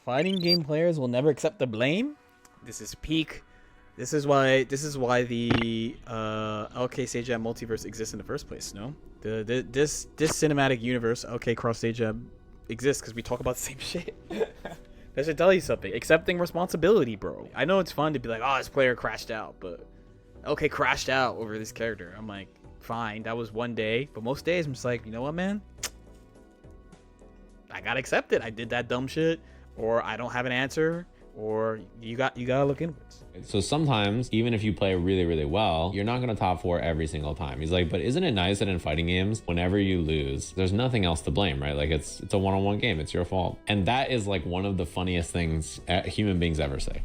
Fighting game players will never accept the blame. This is peak. This is why the LK Stage Jam multiverse exists in the first place. No, this cinematic universe LK Cross Stage Jam exists because we talk about the same shit. That should tell you something. Accepting responsibility, bro. I know it's fun to be like, oh, this player crashed out, but LK crashed out over this character. I'm like, fine, that was one day, but most days I'm just like, you know what, man? I gotta accept it. I did that dumb shit, or I don't have an answer, or you gotta look inwards. So sometimes, even if you play really, really well, you're not gonna top 4 every single time. He's like, but isn't it nice that in fighting games, whenever you lose, there's nothing else to blame, right? Like it's a one-on-one game. It's your fault. And that is like one of the funniest things human beings ever say.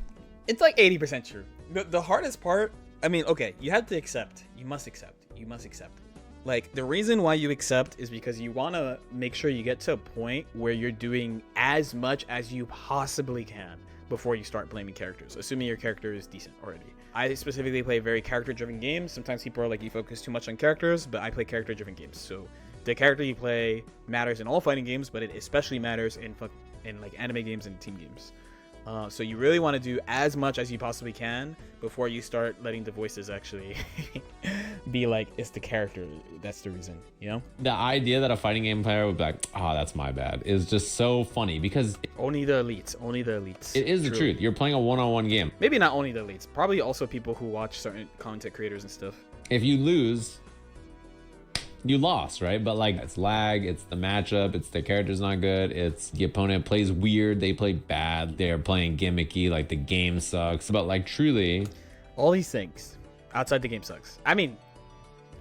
It's like 80% true. The hardest part, I mean, okay, you have to accept. You must accept. You must accept. Like, the reason why you accept is because you want to make sure you get to a point where you're doing as much as you possibly can before you start blaming characters, assuming your character is decent already. I specifically play very character-driven games. Sometimes people are like, you focus too much on characters, but I play character-driven games. So the character you play matters in all fighting games, but it especially matters in like anime games and team games. So you really want to do as much as you possibly can before you start letting the voices actually be like, it's the character that's the reason, you know? The idea that a fighting game player would be like, oh, that's my bad, is just so funny because only the elites. It is the truth. You're playing a one-on-one game. Maybe not only the elites, probably also people who watch certain content creators and stuff. If you lose, you lost, right? But like, it's lag, it's the matchup, it's the character's not good, it's the opponent plays weird, they play bad, they're playing gimmicky, like the game sucks. But like, truly, all these things outside the game sucks. I mean,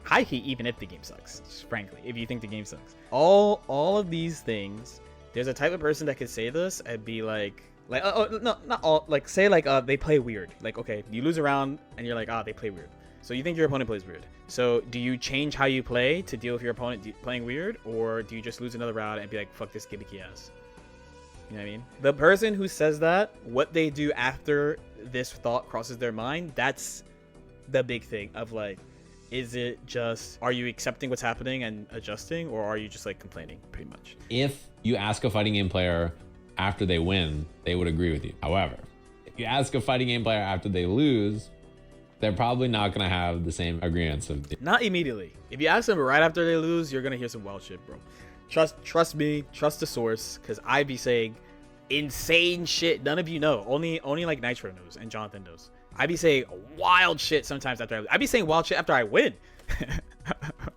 high key, even if the game sucks, just frankly, if you think the game sucks, all of these things, there's a type of person that could say this and be like oh no, not all, like say like they play weird. Like, okay, you lose a round and you're like, they play weird. So you think your opponent plays weird. So do you change how you play to deal with your opponent playing weird? Or do you just lose another round and be like, fuck this gimmicky ass? You know what I mean? The person who says that, what they do after this thought crosses their mind, that's the big thing of like, is it just, are you accepting what's happening and adjusting? Or are you just like complaining pretty much? If you ask a fighting game player after they win, they would agree with you. However, if you ask a fighting game player after they lose, they're probably not going to have the same agreements of. Not immediately. If you ask them right after they lose, you're going to hear some wild shit, bro. Trust me, trust the source, because I be saying insane shit none of you know. Only like Nitro knows and Jonathan knows. I be saying wild shit sometimes after I be saying wild shit after I win.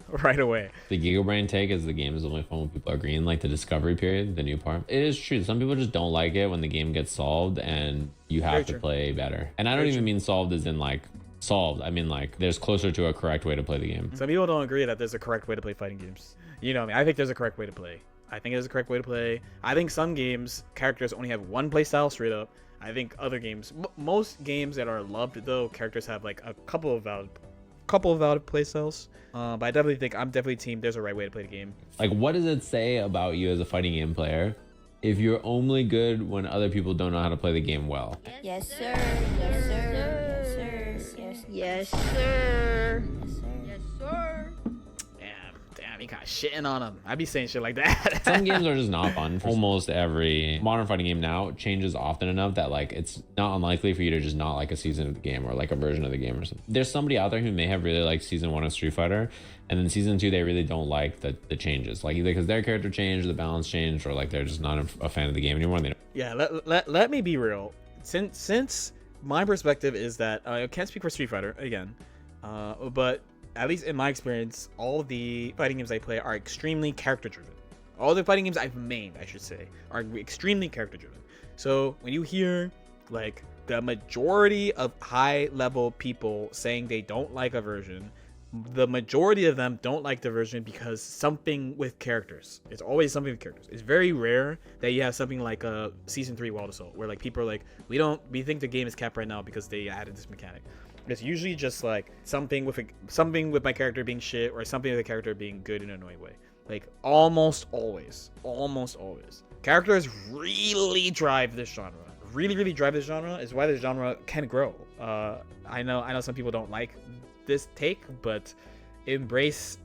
Right away. The Gigabrain take is the game is only fun when people are agreeing, like the discovery period, the new part. It is true. Some people just don't like it when the game gets solved and you have to play better. And I don't even mean solved as in like solved. I mean like there's closer to a correct way to play the game. Some people don't agree that there's a correct way to play fighting games. You know what I mean? I think there's a correct way to play. I think there's a correct way to play. I think some games, characters only have one play style straight up. I think other games, most games that are loved though, characters have like a couple of valid play styles. But I definitely think I'm definitely team there's a right way to play the game. Like, what does it say about you as a fighting game player if you're only good when other people don't know how to play the game well? Yes, sir. Yes, sir. Yes, sir. Yes, sir. Yes, sir. Damn, you kind of shitting on them. I be saying shit like that. Some games are just not fun. Almost every modern fighting game now changes often enough that like it's not unlikely for you to just not like a season of the game or like a version of the game or something. There's somebody out there who may have really liked season 1 of Street Fighter, and then season 2 they really don't like the changes, like either because their character changed, the balance changed, or like they're just not a fan of the game anymore. Yeah, let me be real. Since my perspective is that I can't speak for Street Fighter again, but at least in my experience, all the fighting games I play are extremely character driven. All the fighting games I've mained, I should say, are extremely character driven. So when you hear like the majority of high level people saying they don't like a version, the majority of them don't like the version because something with characters. It's always something with characters. It's very rare that you have something like a season 3 Wild Assault where like people are like, we think the game is capped right now because they added this mechanic. It's usually just like something with my character being shit or something with the character being good in an annoying way. Like almost always. Characters really drive this genre. Really drive this genre is why this genre can grow. I know some people don't like this take, but embrace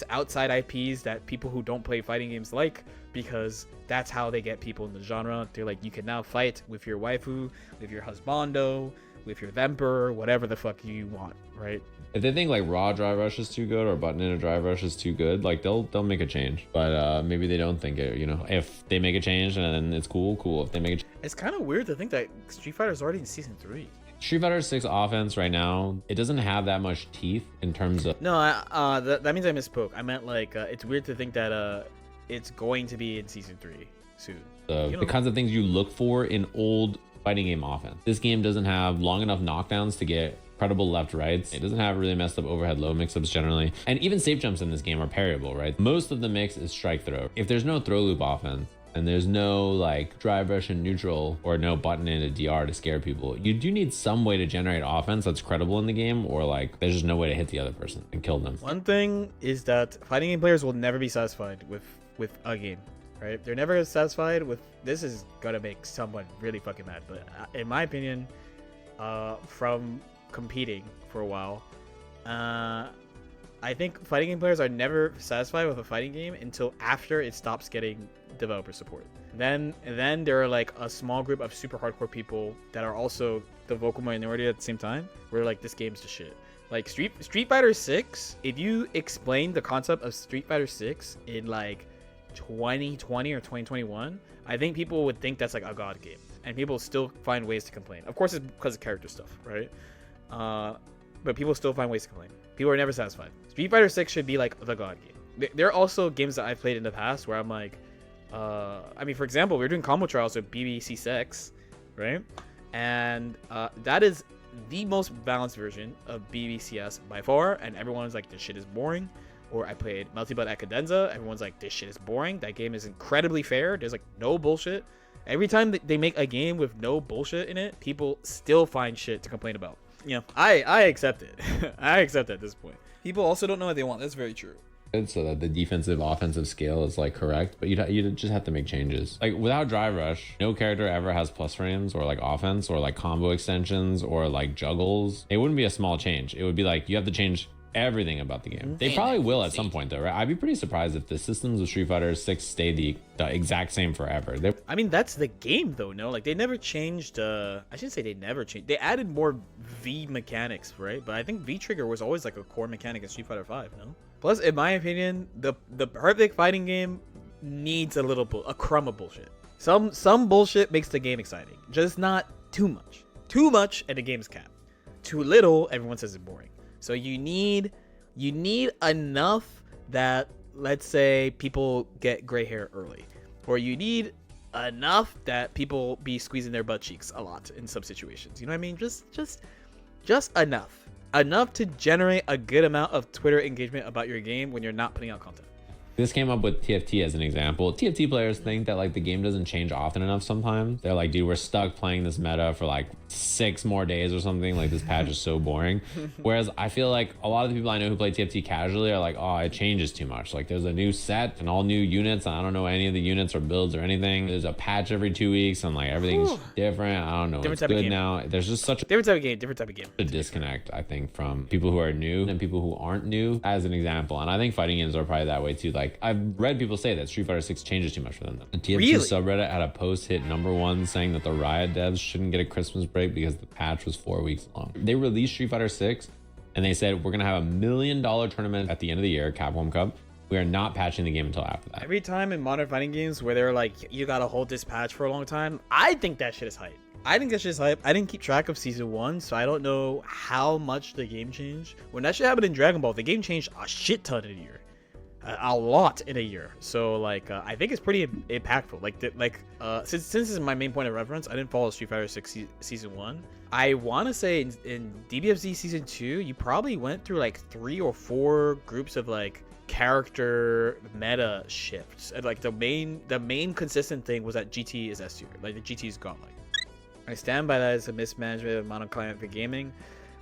outside IPs that people who don't play fighting games like, because that's how they get people in the genre. They're like, you can now fight with your waifu, with your husbando, with your Vemper, whatever the fuck you want, right? If they think like raw dry rush is too good or button in a dry rush is too good, like they'll make a change. But maybe they don't think it, you know. If they make a change and then it's cool. If they make a It's kind of weird to think that Street Fighter's already in season 3. Street Fighter 6 offense right now, it doesn't have that much teeth in terms of... No, that means I misspoke. I meant like it's weird to think that it's going to be in season 3 soon. The kinds of things you look for in old fighting game offense. This game doesn't have long enough knockdowns to get credible left rights. It doesn't have really messed up overhead low mix-ups generally. And even safe jumps in this game are parryable, right? Most of the mix is strike throw. If there's no throw loop offense, and there's no like drive rush and neutral or no button into DR to scare people, you do need some way to generate offense that's credible in the game, or like there's just no way to hit the other person and kill them. One thing is that fighting game players will never be satisfied with a game, right? They're never satisfied with... This is gonna make someone really fucking mad, but in my opinion, from competing for a while, I think fighting game players are never satisfied with a fighting game until after it stops getting developer support. Then there are like a small group of super hardcore people that are also the vocal minority at the same time, where like this game's just shit. Like Street Fighter 6, if you explain the concept of Street Fighter 6 in like 2020 or 2021, I think people would think that's like a god game, and people still find ways to complain. Of course, it's because of character stuff, right? But people still find ways to complain. People are never satisfied. Street Fighter 6 should be like the god game. There are also games that I've played in the past where I'm like, I mean, for example, we were doing combo trials with BBC6, right? And that is the most balanced version of BBCS by far, and everyone's like, this shit is boring. Or I played Multibot at Cadenza, everyone's like, this shit is boring. That game is incredibly fair. There's like no bullshit. Every time they make a game with no bullshit in it, people still find shit to complain about. You know, I accept it. I accept it at this point. People also don't know what they want. That's very true. So that the defensive offensive scale is like correct, but you just have to make changes. Like without dry rush, no character ever has plus frames or like offense or like combo extensions or like juggles. It wouldn't be a small change. It would be like you have to change everything about the game. They probably will at some point though, right? I'd be pretty surprised if the systems of Street Fighter 6 stay the exact same forever. I mean, that's the game though, no? Like they never changed, I shouldn't say they never changed. They added more V mechanics, right? But I think V trigger was always like a core mechanic in Street Fighter 5, no? Plus, in my opinion, the perfect fighting game needs a crumb of bullshit. Some bullshit makes the game exciting, just not too much. Too much and the game's capped. Too little, everyone says it's boring. So you need enough that, let's say, people get gray hair early, or you need enough that people be squeezing their butt cheeks a lot in some situations. You know what I mean? Just enough to generate a good amount of Twitter engagement about your game when you're not putting out content. This came up with TFT as an example. TFT players think that like the game doesn't change often enough sometimes. They're like, dude, we're stuck playing this meta for like 6 more days or something. Like this patch is so boring. Whereas I feel like a lot of the people I know who play TFT casually are like, oh, it changes too much. Like there's a new set and all new units. And I don't know any of the units or builds or anything. There's a patch every 2 weeks and like everything's different. I don't know. It's good now. There's just such a different type of game. A disconnect, I think, from people who are new and people who aren't new as an example. And I think fighting games are probably that way too. Like I've read people say that Street Fighter 6 changes too much for them. The TFT subreddit had a post hit #1 saying that the Riot devs shouldn't get a Christmas break because the patch was 4 weeks long. They released Street Fighter 6 and they said, we're going to have $1 million tournament at the end of the year, Capcom Cup. We are not patching the game until after that. Every time in modern fighting games where they're like, you got to hold this patch for a long time, I think that shit is hype. I didn't keep track of season 1, so I don't know how much the game changed. When that shit happened in Dragon Ball, the game changed a shit ton in a year. A lot in a year. So like I think it's pretty impactful. Since this is my main point of reference, I didn't follow Street Fighter 6 season 1. I want to say in DBFZ season 2, you probably went through like 3 or 4 groups of like character meta shifts, and like the main consistent thing was that GT is S tier. Like the GT is godlike. I stand by that as a mismanagement of monoclient for gaming.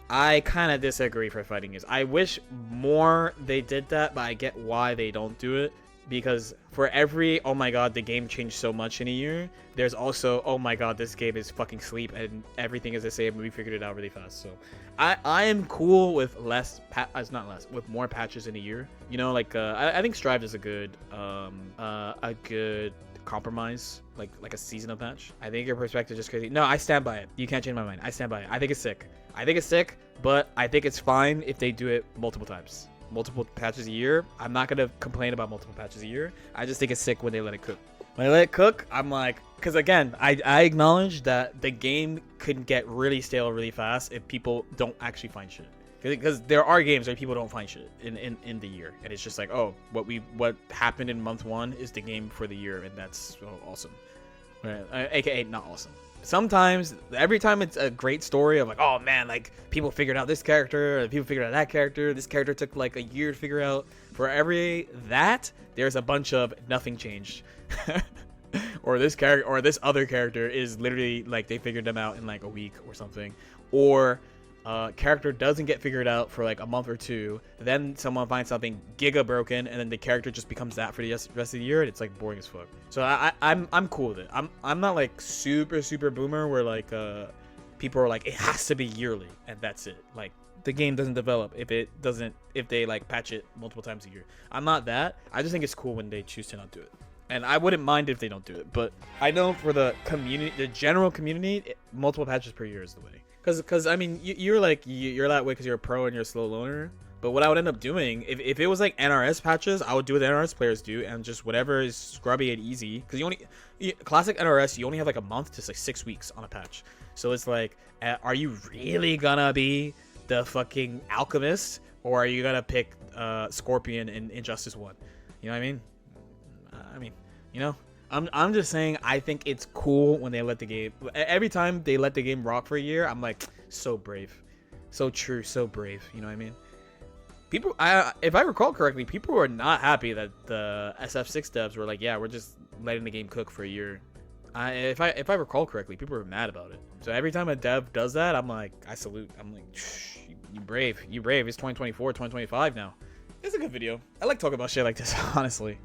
I kind of disagree for fighting games. I wish more they did that, but I get why they don't do it. because for every oh my god the game changed so much in a year, there's also oh my god this game is fucking sleep and everything is the same and we figured it out really fast. So I am cool with with more patches in a year, you know, like I think Strive is a good compromise, like a seasonal patch. I think your perspective is just crazy. No, I stand by it. You can't change my mind. I stand by it. I think it's sick. But I think it's fine if they do it multiple times, multiple patches a year. I'm not gonna complain about multiple patches a year. I just think it's sick when they let it cook. When they let it cook, I'm like, because again, I acknowledge that the game could get really stale really fast if people don't actually find shit. Because there are games where people don't find shit in the year, and it's just like, oh, what happened in month 1 is the game for the year, and that's awesome. AKA not awesome. Sometimes, every time it's a great story of like, oh man, like people figured out this character, or people figured out that character, this character took like a year to figure out. For every that, there's a bunch of nothing changed. Or this character or this other character is literally like they figured them out in like a week or something. Or character doesn't get figured out for like a month or 2, then someone finds something giga broken, and then the character just becomes that for the rest of the year, and it's like boring as fuck. So I'm cool with it. I'm not like super boomer where like people are like it has to be yearly and that's it. Like the game doesn't develop if they like patch it multiple times a year. I'm not that. I just think it's cool when they choose to not do it. And I wouldn't mind if they don't do it, but I know for the community, the general community, multiple patches per year is the way. Because I mean, you're that way because you're a pro and you're a slow loner. But what I would end up doing, if it was like NRS patches, I would do what NRS players do and just whatever is scrubby and easy. Because classic NRS, you only have like a month to like 6 weeks on a patch. So it's like, are you really gonna be the fucking alchemist, or are you gonna pick Scorpion in Injustice 1? You know what I mean? You know, I'm just saying I think it's cool when they let the game. Every time they let the game rock for a year, I'm like, so brave, so true, so brave. You know what I mean? People, if I recall correctly, people were not happy that the SF6 devs were like, yeah, we're just letting the game cook for a year. If I recall correctly, people were mad about it. So every time a dev does that, I'm like, I salute. I'm like, you brave. It's 2024, 2025 now. It's a good video. I like talking about shit like this, honestly.